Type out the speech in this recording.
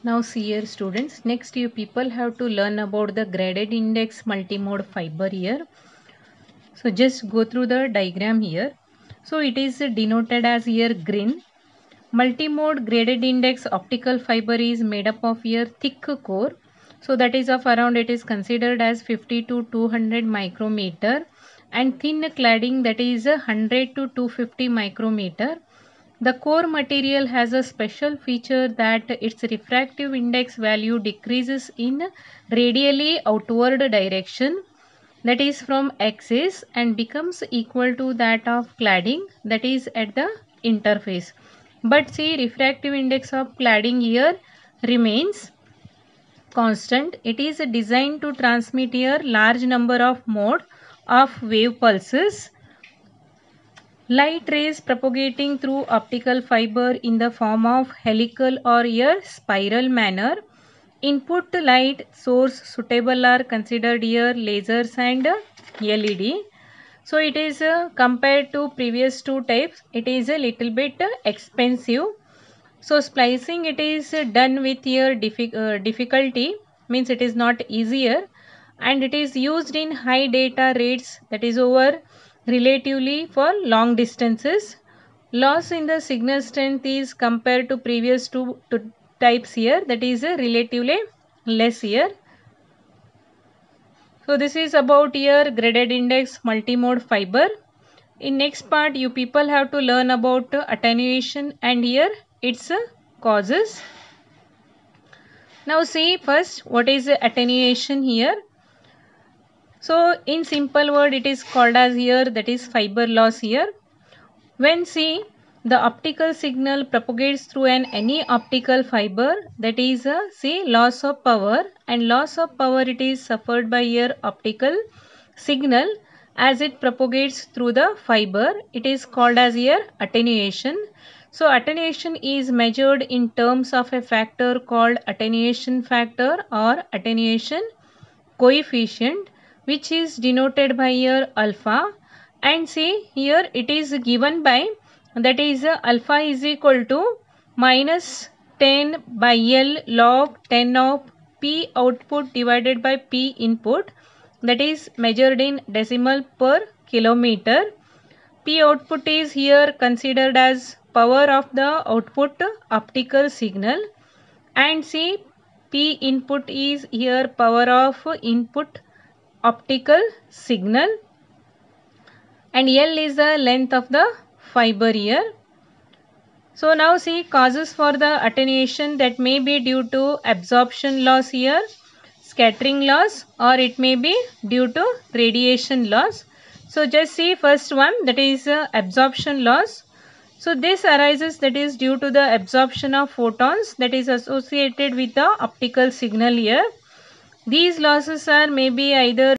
Now see here students, next you people have to learn about the graded index multimode fiber here. So just go through the diagram here. So it is denoted as here green. Multimode graded index optical fiber is made up of here thick core. So that is of around, it is considered as 50 to 200 micrometer, and thin cladding, that is 100 to 250 micrometer. The core material has a special feature that its refractive index value decreases in radially outward direction, that is from axis, and becomes equal to that of cladding, that is at the interface. But see, refractive index of cladding here remains constant. It is designed to transmit here large number of mode of wave pulses. Light rays propagating through optical fiber in the form of helical or here spiral manner. Input light source suitable are considered here lasers and LED. So it is compared to previous two types, it is a little bit expensive. So splicing, it is done with here difficulty, means it is not easier, and it is used in high data rates, that is over relatively for long distances. Loss in the signal strength is compared to previous two types here, that is relatively less here. So this is about here graded index multimode fiber. In next part you people have to learn about attenuation and here its causes. Now see first what is attenuation here. So in simple word it is called as here, that is fiber loss here. When see the optical signal propagates through any optical fiber, that is see loss of power, and loss of power it is suffered by here optical signal as it propagates through the fiber, it is called as here attenuation. So attenuation is measured in terms of a factor called attenuation factor or attenuation coefficient, which is denoted by here alpha, and see here it is given by, that is alpha is equal to minus 10 by L log 10 of P output divided by P input, that is measured in decimal per kilometer. P output is here considered as power of the output optical signal, and see P input is here power of input optical signal, and L is the length of the fiber here. So now see causes for the attenuation, that may be due to absorption loss here, scattering loss, or it may be due to radiation loss. So just see first one, that is absorption loss. So this arises, that is due to the absorption of photons that is associated with the optical signal here. These losses are maybe either